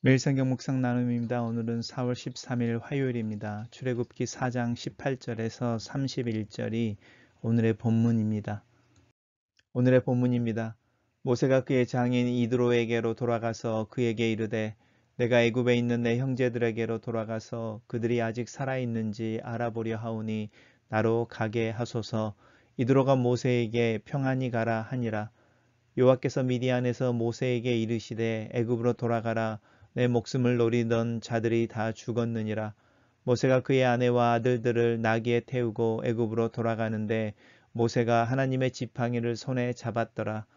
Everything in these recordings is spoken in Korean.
매일 성경 묵상 나눔입니다. 오늘은 4월 13일 화요일입니다. 출애굽기 4장 18절에서 31절이 오늘의 본문입니다. 모세가 그의 장인 이드로에게로 돌아가서 그에게 이르되 내가 애굽에 있는 내 형제들에게로 돌아가서 그들이 아직 살아있는지 알아보려 하오니 나로 가게 하소서. 이드로가 모세에게 평안히 가라 하니라. 여호와께서 미디안에서 모세에게 이르시되 애굽으로 돌아가라. 내 목숨을 노리던 자들이 다 죽었느니라. 모세가 그의 아내와 아들들을 나귀에 태우고 애굽으로 돌아가는데 모세가 하나님의 지팡이를 손에 잡았더라.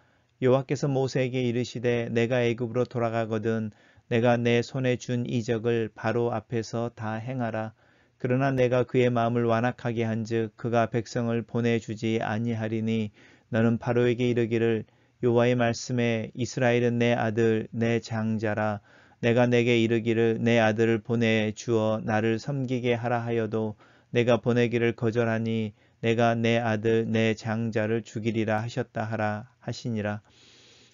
여호와께서 모세에게 이르시되 내가 애굽으로 돌아가거든 내가 내 손에 준 이적을 바로 앞에서 다 행하라. 그러나 내가 그의 마음을 완악하게 한즉 그가 백성을 보내주지 아니하리니 너는 바로에게 이르기를 여호와의 말씀에 이스라엘은 내 아들 내 장자라. 내가 내게 이르기를 내 아들을 보내주어 나를 섬기게 하라 하여도 내가 보내기를 거절하니 내가 내 아들 내 장자를 죽이리라 하셨다 하라 하시니라.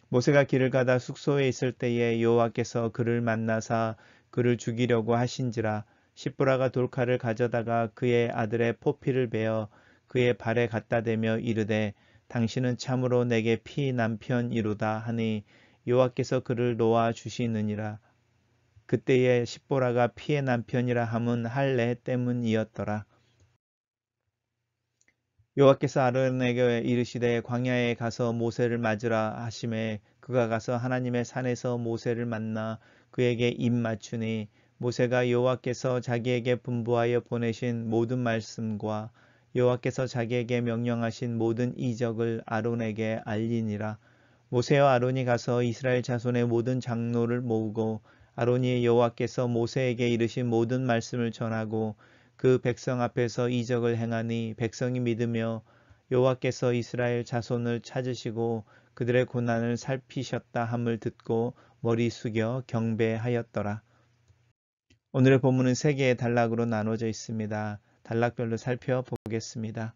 모세가 길을 가다 숙소에 있을 때에 여호와께서 그를 만나사 그를 죽이려고 하신지라. 십보라가 돌칼을 가져다가 그의 아들의 포피를 베어 그의 발에 갖다 대며 이르되 당신은 참으로 내게 피 남편이로다 하니 여호와께서 그를 놓아 주시느니라. 그때에 십보라가 피의 남편이라 함은 할례 때문이었더라. 여호와께서 아론에게 이르시되 광야에 가서 모세를 맞으라 하시매 그가 가서 하나님의 산에서 모세를 만나 그에게 입 맞추니 모세가 여호와께서 자기에게 분부하여 보내신 모든 말씀과 여호와께서 자기에게 명령하신 모든 이적을 아론에게 알리니라. 모세와 아론이 가서 이스라엘 자손의 모든 장로를 모으고 아론이 여호와께서 모세에게 이르신 모든 말씀을 전하고 그 백성 앞에서 이적을 행하니 백성이 믿으며 여호와께서 이스라엘 자손을 찾으시고 그들의 고난을 살피셨다 함을 듣고 머리 숙여 경배하였더라. 오늘의 본문은 세 개의 단락으로 나눠져 있습니다. 단락별로 살펴보겠습니다.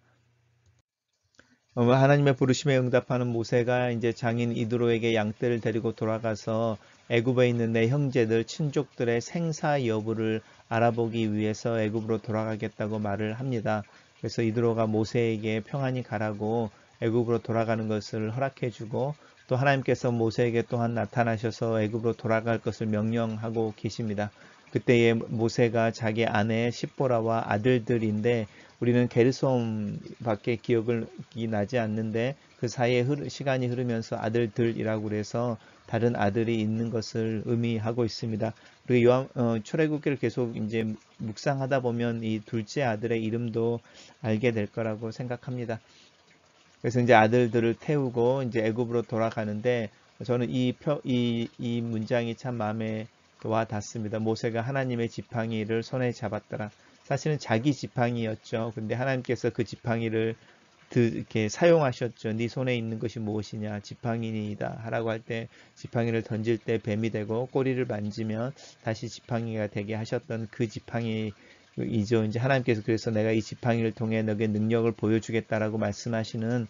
하나님의 부르심에 응답하는 모세가 이제 장인 이드로에게 양떼를 데리고 돌아가서 애굽에 있는 내 형제들 친족들의 생사 여부를 알아보기 위해서 애굽으로 돌아가겠다고 말을 합니다. 그래서 이드로가 모세에게 평안히 가라고 애굽으로 돌아가는 것을 허락해 주고 또 하나님께서 모세에게 또한 나타나셔서 애굽으로 돌아갈 것을 명령하고 계십니다. 그때에 모세가 자기 아내 십보라와 아들들인데 우리는 게르솜밖에 기억이 나지 않는데 그 사이에 시간이 흐르면서 아들들이라고 그래서 다른 아들이 있는 것을 의미하고 있습니다. 그리고 출애굽기를 계속 이제 묵상하다 보면 이 둘째 아들의 이름도 알게 될 거라고 생각합니다. 그래서 이제 아들들을 태우고 이제 애굽으로 돌아가는데 저는 이 문장이 참 마음에 와 닿습니다. 모세가 하나님의 지팡이를 손에 잡았더라. 사실은 자기 지팡이였죠. 근데 하나님께서 그 지팡이를 이렇게 사용하셨죠. 네 손에 있는 것이 무엇이냐? 지팡이니이다. 하라고 할 때 지팡이를 던질 때 뱀이 되고 꼬리를 만지면 다시 지팡이가 되게 하셨던 그 지팡이 이죠. 이제 하나님께서 그래서 내가 이 지팡이를 통해 너의 능력을 보여주겠다라고 말씀하시는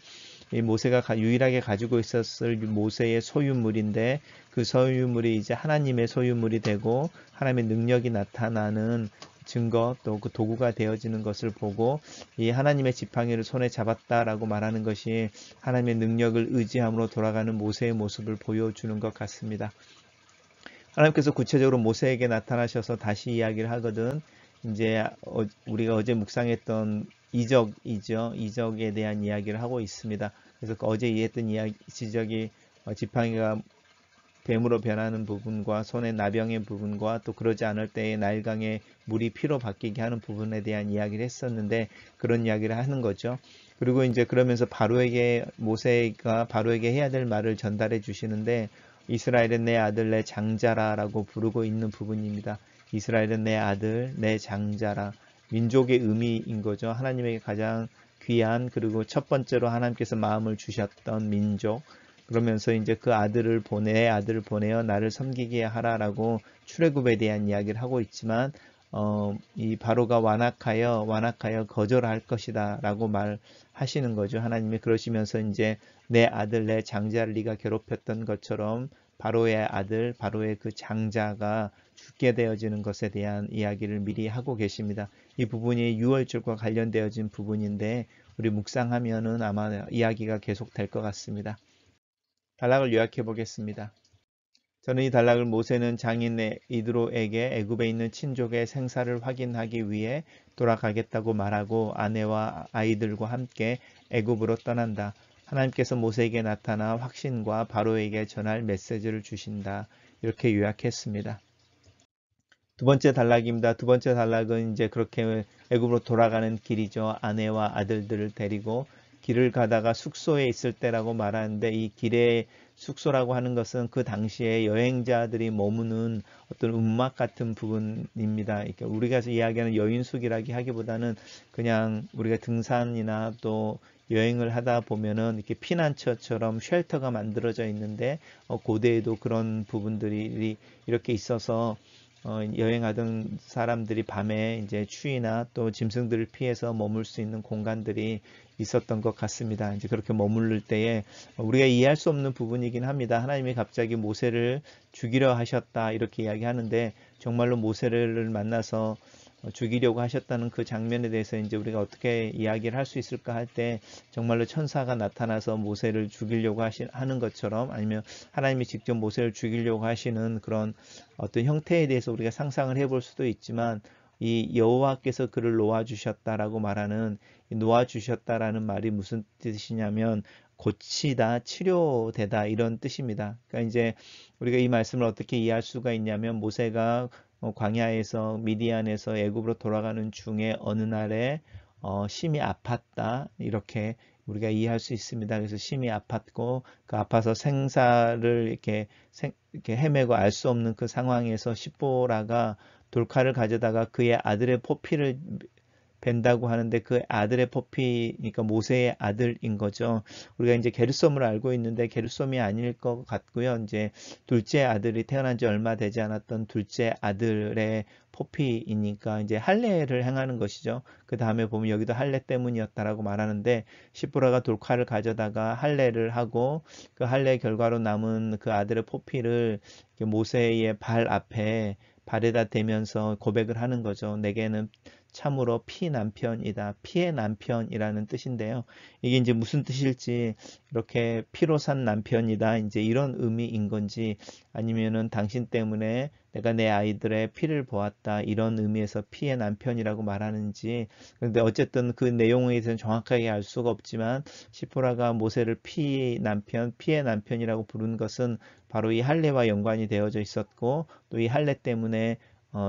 이 모세가 유일하게 가지고 있었을 모세의 소유물인데 그 소유물이 이제 하나님의 소유물이 되고 하나님의 능력이 나타나는 증거 또 그 도구가 되어지는 것을 보고 이 하나님의 지팡이를 손에 잡았다라고 말하는 것이 하나님의 능력을 의지함으로 돌아가는 모세의 모습을 보여주는 것 같습니다. 하나님께서 구체적으로 모세에게 나타나셔서 다시 이야기를 하거든. 이제 우리가 어제 묵상했던 이적이죠. 이적에 대한 이야기를 하고 있습니다. 그래서 어제 이해했던 지적이 지팡이가 뱀으로 변하는 부분과 손의 나병의 부분과 또 그러지 않을 때의 나일강의 물이 피로 바뀌게 하는 부분에 대한 이야기를 했었는데 그런 이야기를 하는 거죠. 그리고 이제 그러면서 모세가 바로에게 해야 될 말을 전달해 주시는데 이스라엘은 내 아들 내 장자라라고 부르고 있는 부분입니다. 이스라엘은 내 아들 내 장자라. 민족의 의미인 거죠. 하나님에게 가장 귀한 그리고 첫 번째로 하나님께서 마음을 주셨던 민족. 그러면서 이제 그 아들을 보내어 나를 섬기게 하라라고 출애굽에 대한 이야기를 하고 있지만 이 바로가 완악하여 거절할 것이다라고 말하시는 거죠. 하나님이 그러시면서 이제 내 아들 내 장자를 네가 괴롭혔던 것처럼 바로의 아들, 바로의 그 장자가 죽게 되어지는 것에 대한 이야기를 미리 하고 계십니다. 이 부분이 유월절과 관련되어진 부분인데 우리 묵상하면은 아마 이야기가 계속될 것 같습니다. 단락을 요약해 보겠습니다. 저는 이 단락을 모세는 장인 이드로에게 애굽에 있는 친족의 생사를 확인하기 위해 돌아가겠다고 말하고 아내와 아이들과 함께 애굽으로 떠난다. 하나님께서 모세에게 나타나 확신과 바로에게 전할 메시지를 주신다. 이렇게 요약했습니다. 두 번째 단락입니다. 두 번째 단락은 이제 그렇게 애굽으로 돌아가는 길이죠. 아내와 아들들을 데리고 길을 가다가 숙소에 있을 때라고 말하는데 이 길의 숙소라고 하는 것은 그 당시에 여행자들이 머무는 어떤 움막 같은 부분입니다. 그러니까 우리가 이야기하는 여인숙이라기 하기보다는 그냥 우리가 등산이나 또 여행을 하다 보면은 이렇게 피난처처럼 쉘터가 만들어져 있는데 고대에도 그런 부분들이 이렇게 있어서 여행하던 사람들이 밤에 이제 추위나 또 짐승들을 피해서 머물 수 있는 공간들이 있었던 것 같습니다. 이제 그렇게 머무를 때에 우리가 이해할 수 없는 부분이긴 합니다. 하나님이 갑자기 모세를 죽이려 하셨다 이렇게 이야기하는데 정말로 모세를 만나서 죽이려고 하셨다는 그 장면에 대해서 이제 우리가 어떻게 이야기를 할 수 있을까 할 때 정말로 천사가 나타나서 모세를 죽이려고 하는 것처럼 아니면 하나님이 직접 모세를 죽이려고 하시는 그런 어떤 형태에 대해서 우리가 상상을 해볼 수도 있지만 이 여호와께서 그를 놓아주셨다라고 말하는 놓아주셨다라는 말이 무슨 뜻이냐면 고치다, 치료되다 이런 뜻입니다. 그러니까 이제 우리가 이 말씀을 어떻게 이해할 수가 있냐면 모세가 광야에서 미디안에서 애굽으로 돌아가는 중에 어느 날에 심히 아팠다 이렇게 우리가 이해할 수 있습니다. 그래서 심히 아팠고 그 아파서 생사를 이렇게 헤매고 알 수 없는 그 상황에서 십보라가 돌칼을 가져다가 그의 아들의 포피를 벤다고 하는데 그 아들의 포피, 그러니까 모세의 아들인 거죠. 우리가 이제 게르솜을 알고 있는데 게르솜이 아닐 것 같고요. 이제 둘째 아들이 태어난 지 얼마 되지 않았던 둘째 아들의 포피이니까 이제 할례를 행하는 것이죠. 그 다음에 보면 여기도 할례 때문이었다라고 말하는데 시브라가 돌칼을 가져다가 할례를 하고 그 할례 결과로 남은 그 아들의 포피를 모세의 발 앞에 발에다 대면서 고백을 하는 거죠. 내게는 참으로 피 남편이다. 피의 남편이라는 뜻인데요. 이게 이제 무슨 뜻일지 이렇게 피로 산 남편이다. 이제 이런 의미인 건지 아니면은 당신 때문에 내가 내 아이들의 피를 보았다. 이런 의미에서 피의 남편이라고 말하는지. 그런데 어쨌든 그 내용에 대해서는 정확하게 알 수가 없지만 시포라가 모세를 피의 남편이라고 부른 것은 바로 이 할례와 연관이 되어져 있었고 또 이 할례 때문에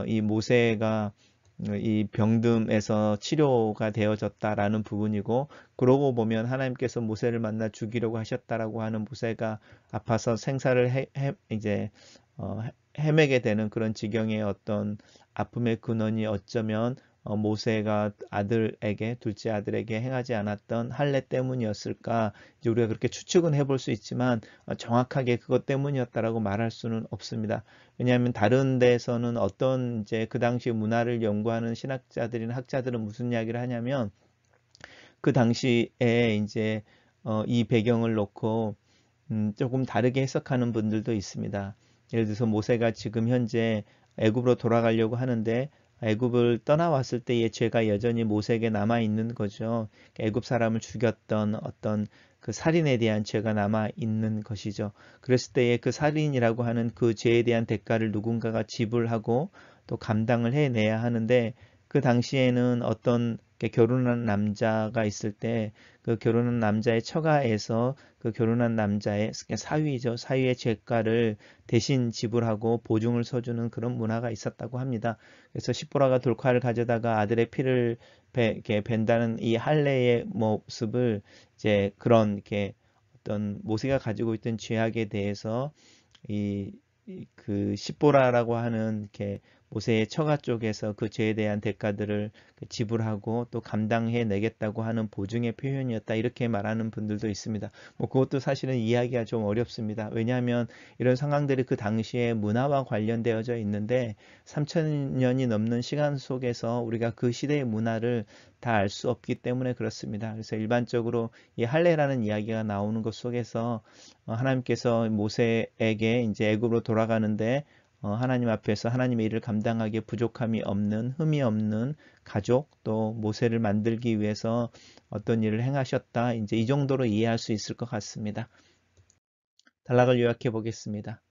이 모세가 이 병듦에서 치료가 되어졌다라는 부분이고 그러고 보면 하나님께서 모세를 만나 죽이려고 하셨다라고 하는 모세가 아파서 생사를 이제 헤매게 되는 그런 지경의 어떤 아픔의 근원이 어쩌면 모세가 둘째 아들에게 행하지 않았던 할례 때문이었을까? 이제 우리가 그렇게 추측은 해볼 수 있지만 정확하게 그것 때문이었다라고 말할 수는 없습니다. 왜냐하면 다른 데서는 어떤 이제 그 당시 문화를 연구하는 신학자들이나 학자들은 무슨 이야기를 하냐면 그 당시에 이제 이 배경을 놓고 조금 다르게 해석하는 분들도 있습니다. 예를 들어서 모세가 지금 현재 애굽으로 돌아가려고 하는데 애굽을 떠나왔을 때의 죄가 여전히 모세에게 남아 있는 거죠. 애굽 사람을 죽였던 어떤 그 살인에 대한 죄가 남아 있는 것이죠. 그랬을 때의 그 살인이라고 하는 그 죄에 대한 대가를 누군가가 지불하고 또 감당을 해내야 하는데 그 당시에는 어떤 결혼한 남자가 있을 때 그 결혼한 남자의 처가에서 그 결혼한 남자의 사위죠. 사위의 죄가를 대신 지불하고 보증을 서주는 그런 문화가 있었다고 합니다. 그래서 시보라가 돌칼을 가져다가 아들의 피를 이렇게 벤다는 이 할례의 모습을 이제 그런 이렇게 어떤 모세가 가지고 있던 죄악에 대해서 그 시보라라고 하는 이렇게 모세의 처가 쪽에서 그 죄에 대한 대가들을 지불하고 또 감당해 내겠다고 하는 보증의 표현이었다. 이렇게 말하는 분들도 있습니다. 뭐 그것도 사실은 이해하기가 좀 어렵습니다. 왜냐하면 이런 상황들이 그 당시에 문화와 관련되어져 있는데 3,000년이 넘는 시간 속에서 우리가 그 시대의 문화를 다 알 수 없기 때문에 그렇습니다. 그래서 일반적으로 이 할례라는 이야기가 나오는 것 속에서 하나님께서 모세에게 이제 애굽으로 돌아가는데 하나님 앞에서 하나님의 일을 감당하기에 부족함이 없는, 흠이 없는 가족, 또 모세를 만들기 위해서 어떤 일을 행하셨다. 이제 이 정도로 이해할 수 있을 것 같습니다. 단락을 요약해 보겠습니다.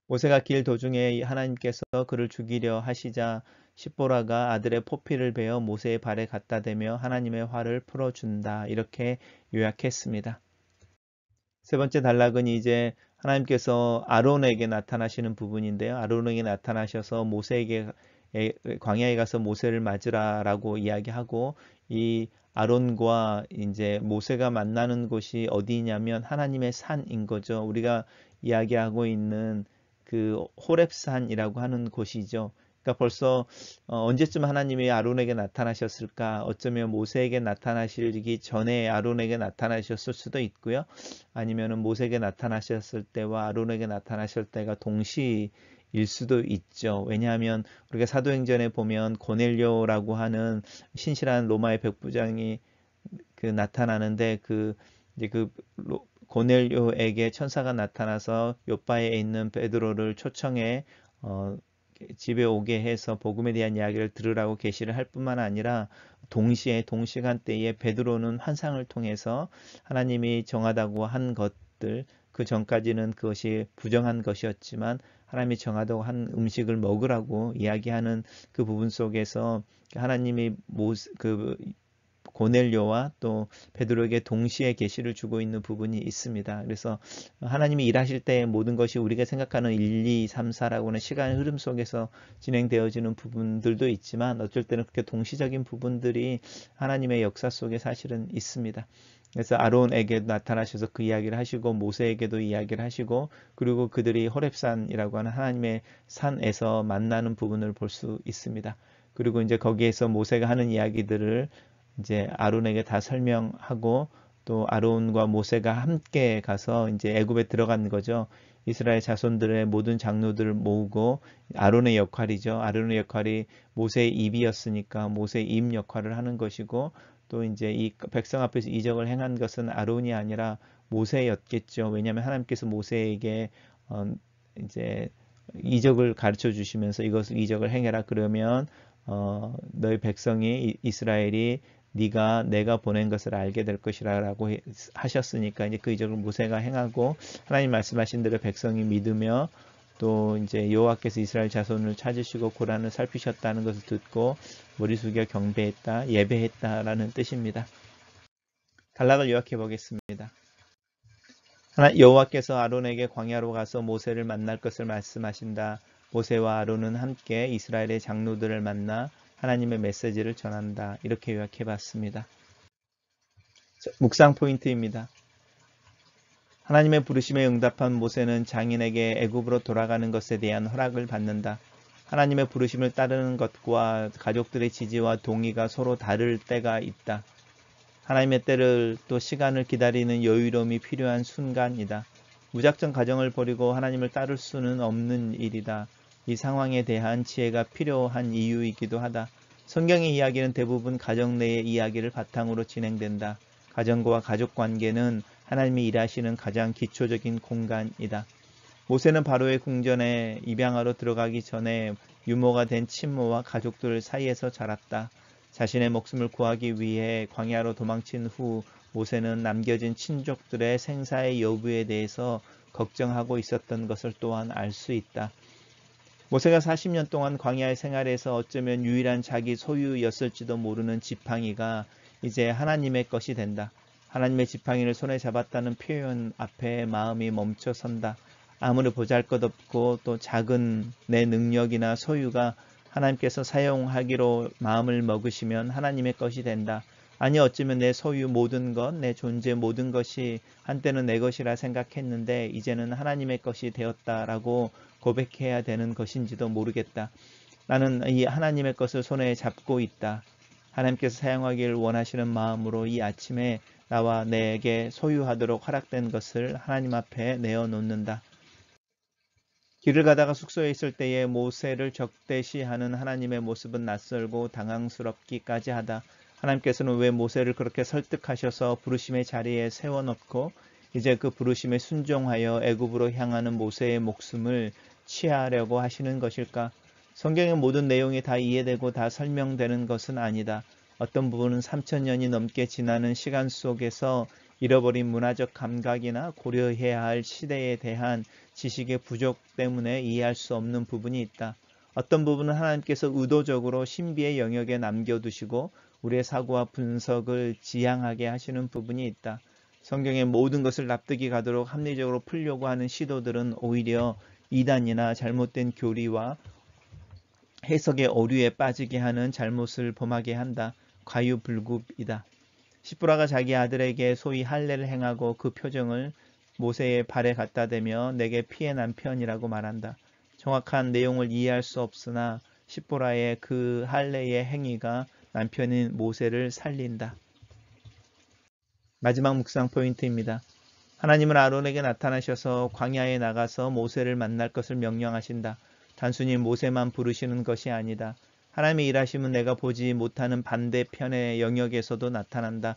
모세가 길 도중에 하나님께서 그를 죽이려 하시자 십보라가 아들의 포피를 베어 모세의 발에 갖다 대며 하나님의 화를 풀어준다. 이렇게 요약했습니다. 세 번째 단락은 이제 하나님께서 아론에게 나타나시는 부분인데요. 아론에게 나타나셔서 모세에게 광야에 가서 모세를 맞으라라고 이야기하고 이 아론과 이제 모세가 만나는 곳이 어디냐면 하나님의 산인 거죠. 우리가 이야기하고 있는 그 호렙산이라고 하는 곳이죠. 그러니까 벌써 언제쯤 하나님이 아론에게 나타나셨을까? 어쩌면 모세에게 나타나시기 전에 아론에게 나타나셨을 수도 있고요. 아니면은 모세에게 나타나셨을 때와 아론에게 나타나실 때가 동시일 수도 있죠. 왜냐하면 우리가 사도행전에 보면 고넬료라고 하는 신실한 로마의 백부장이 나타나는데 이제 고넬료에게 천사가 나타나서 요바에 있는 베드로를 초청해 집에 오게 해서 복음에 대한 이야기를 들으라고 계시를 할 뿐만 아니라 동시간대에 베드로는 환상을 통해서 하나님이 정하다고 한 것들, 그 전까지는 그것이 부정한 것이었지만 하나님이 정하다고 한 음식을 먹으라고 이야기하는 그 부분 속에서 하나님이 고넬료와 또 베드로에게 동시에 계시를 주고 있는 부분이 있습니다. 그래서 하나님이 일하실 때 모든 것이 우리가 생각하는 1, 2, 3, 4라고는 시간의 흐름 속에서 진행되어지는 부분들도 있지만 어쩔 때는 그렇게 동시적인 부분들이 하나님의 역사 속에 사실은 있습니다. 그래서 아론에게 나타나셔서 그 이야기를 하시고 모세에게도 이야기를 하시고 그리고 그들이 호렙산이라고 하는 하나님의 산에서 만나는 부분을 볼 수 있습니다. 그리고 이제 거기에서 모세가 하는 이야기들을 이제 아론에게 다 설명하고 또 아론과 모세가 함께 가서 이제 애굽에 들어간 거죠. 이스라엘 자손들의 모든 장로들을 모으고 아론의 역할이죠. 아론의 역할이 모세의 입이었으니까 모세의 입 역할을 하는 것이고 또 이제 이 백성 앞에서 이적을 행한 것은 아론이 아니라 모세였겠죠. 왜냐하면 하나님께서 모세에게 이제 이적을 가르쳐 주시면서 이것을 이적을 행해라 그러면 너희 백성이 이스라엘이 네가 내가 보낸 것을 알게 될 것이라고 하셨으니까 이제 그 이적을 모세가 행하고 하나님 말씀하신 대로 백성이 믿으며 또 이제 여호와께서 이스라엘 자손을 찾으시고 고란을 살피셨다는 것을 듣고 머리 숙여 경배했다, 예배했다라는 뜻입니다. 단락을 요약해 보겠습니다. 여호와께서 아론에게 광야로 가서 모세를 만날 것을 말씀하신다. 모세와 아론은 함께 이스라엘의 장로들을 만나 하나님의 메시지를 전한다. 이렇게 요약해 봤습니다. 묵상 포인트입니다. 하나님의 부르심에 응답한 모세는 장인에게 애굽으로 돌아가는 것에 대한 허락을 받는다. 하나님의 부르심을 따르는 것과 가족들의 지지와 동의가 서로 다를 때가 있다. 하나님의 때를 또 시간을 기다리는 여유로움이 필요한 순간이다. 무작정 가정을 버리고 하나님을 따를 수는 없는 일이다. 이 상황에 대한 지혜가 필요한 이유이기도 하다. 성경의 이야기는 대부분 가정 내의 이야기를 바탕으로 진행된다. 가정과 가족 관계는 하나님이 일하시는 가장 기초적인 공간이다. 모세는 바로의 궁전에 입양하러 들어가기 전에 유모가 된 친모와 가족들 사이에서 자랐다. 자신의 목숨을 구하기 위해 광야로 도망친 후 모세는 남겨진 친족들의 생사의 여부에 대해서 걱정하고 있었던 것을 또한 알 수 있다. 모세가 40년 동안 광야의 생활에서 어쩌면 유일한 자기 소유였을지도 모르는 지팡이가 이제 하나님의 것이 된다. 하나님의 지팡이를 손에 잡았다는 표현 앞에 마음이 멈춰선다. 아무리 보잘것없고 또 작은 내 능력이나 소유가 하나님께서 사용하기로 마음을 먹으시면 하나님의 것이 된다. 아니 어쩌면 내 소유 모든 것, 내 존재 모든 것이 한때는 내 것이라 생각했는데 이제는 하나님의 것이 되었다라고 고백해야 되는 것인지도 모르겠다. 나는 이 하나님의 것을 손에 잡고 있다. 하나님께서 사용하기를 원하시는 마음으로 이 아침에 나와 내게 소유하도록 허락된 것을 하나님 앞에 내어놓는다. 길을 가다가 숙소에 있을 때에 모세를 적대시하는 하나님의 모습은 낯설고 당황스럽기까지 하다. 하나님께서는 왜 모세를 그렇게 설득하셔서 부르심의 자리에 세워놓고 이제 그 부르심에 순종하여 애굽으로 향하는 모세의 목숨을 취하려고 하시는 것일까? 성경의 모든 내용이 다 이해되고 다 설명되는 것은 아니다. 어떤 부분은 3000년이 넘게 지나는 시간 속에서 잃어버린 문화적 감각이나 고려해야 할 시대에 대한 지식의 부족 때문에 이해할 수 없는 부분이 있다. 어떤 부분은 하나님께서 의도적으로 신비의 영역에 남겨두시고 우리의 사고와 분석을 지향하게 하시는 부분이 있다. 성경의 모든 것을 납득이 가도록 합리적으로 풀려고 하는 시도들은 오히려 이단이나 잘못된 교리와 해석의 오류에 빠지게 하는 잘못을 범하게 한다. 과유불급이다. 시브라가 자기 아들에게 소위 할례를 행하고 그 표정을 모세의 발에 갖다 대며 내게 피해 난 편이라고 말한다. 정확한 내용을 이해할 수 없으나 시브라의 그 할례의 행위가 남편인 모세를 살린다. 마지막 묵상 포인트입니다. 하나님은 아론에게 나타나셔서 광야에 나가서 모세를 만날 것을 명령하신다. 단순히 모세만 부르시는 것이 아니다. 하나님의 일하심은 내가 보지 못하는 반대편의 영역에서도 나타난다.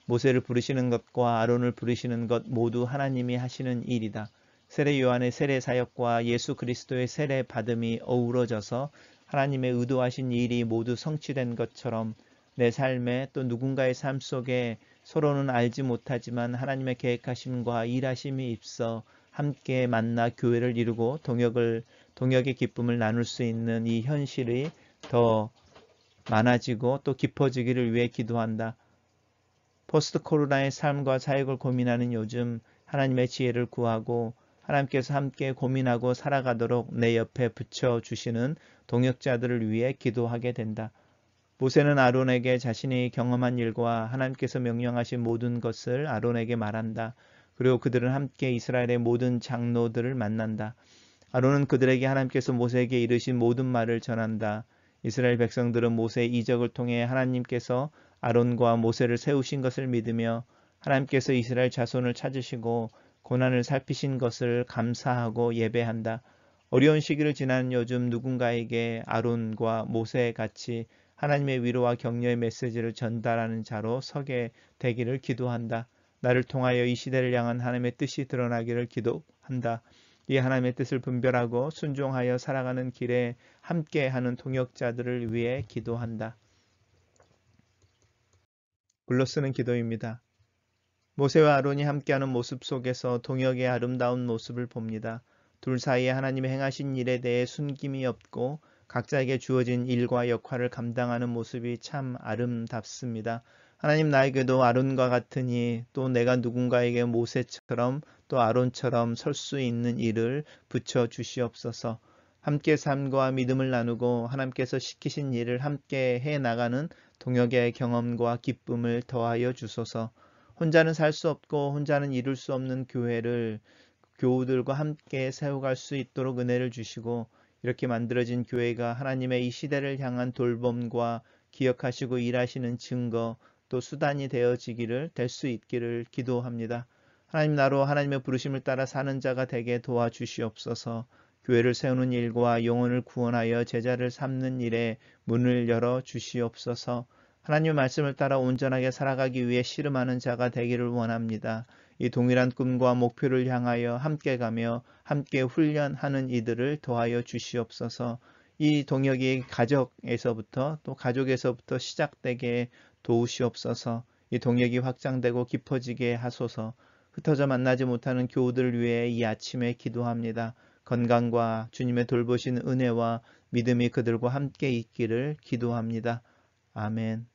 모세를 부르시는 것과 아론을 부르시는 것 모두 하나님이 하시는 일이다. 세례 요한의 세례 사역과 예수 그리스도의 세례 받음이 어우러져서 하나님의 의도하신 일이 모두 성취된 것처럼 내 삶에 또 누군가의 삶 속에 서로는 알지 못하지만 하나님의 계획하심과 일하심이 있어 함께 만나 교회를 이루고 동역의 기쁨을 나눌 수 있는 이 현실이 더 많아지고 또 깊어지기를 위해 기도한다. 포스트 코로나의 삶과 사역을 고민하는 요즘 하나님의 지혜를 구하고 하나님께서 함께 고민하고 살아가도록 내 옆에 붙여주시는 동역자들을 위해 기도하게 된다. 모세는 아론에게 자신이 경험한 일과 하나님께서 명령하신 모든 것을 아론에게 말한다. 그리고 그들은 함께 이스라엘의 모든 장로들을 만난다. 아론은 그들에게 하나님께서 모세에게 이르신 모든 말을 전한다. 이스라엘 백성들은 모세의 이적을 통해 하나님께서 아론과 모세를 세우신 것을 믿으며 하나님께서 이스라엘 자손을 찾으시고 고난을 살피신 것을 감사하고 예배한다. 어려운 시기를 지나는 요즘 누군가에게 아론과 모세 같이 하나님의 위로와 격려의 메시지를 전달하는 자로 서게 되기를 기도한다. 나를 통하여 이 시대를 향한 하나님의 뜻이 드러나기를 기도한다. 이 하나님의 뜻을 분별하고 순종하여 살아가는 길에 함께하는 동역자들을 위해 기도한다. 글로 쓰는 기도입니다. 모세와 아론이 함께하는 모습 속에서 동역의 아름다운 모습을 봅니다. 둘 사이에 하나님의 행하신 일에 대해 숨김이 없고 각자에게 주어진 일과 역할을 감당하는 모습이 참 아름답습니다. 하나님 나에게도 아론과 같으니 또 내가 누군가에게 모세처럼 또 아론처럼 설 수 있는 일을 붙여 주시옵소서. 함께 삶과 믿음을 나누고 하나님께서 시키신 일을 함께 해나가는 동역의 경험과 기쁨을 더하여 주소서. 혼자는 살 수 없고 혼자는 이룰 수 없는 교회를 교우들과 함께 세워갈 수 있도록 은혜를 주시고 이렇게 만들어진 교회가 하나님의 이 시대를 향한 돌봄과 기억하시고 일하시는 증거 또 수단이 되어지기를 될 수 있기를 기도합니다. 하나님 나로 하나님의 부르심을 따라 사는 자가 되게 도와주시옵소서. 교회를 세우는 일과 영혼을 구원하여 제자를 삼는 일에 문을 열어 주시옵소서. 하나님의 말씀을 따라 온전하게 살아가기 위해 씨름하는 자가 되기를 원합니다. 이 동일한 꿈과 목표를 향하여 함께 가며 함께 훈련하는 이들을 도와여 주시옵소서. 이 동역이 가정에서부터 또 가족에서부터 시작되게 도우시옵소서. 이 동역이 확장되고 깊어지게 하소서. 흩어져 만나지 못하는 교우들을 위해 이 아침에 기도합니다. 건강과 주님의 돌보신 은혜와 믿음이 그들과 함께 있기를 기도합니다. 아멘.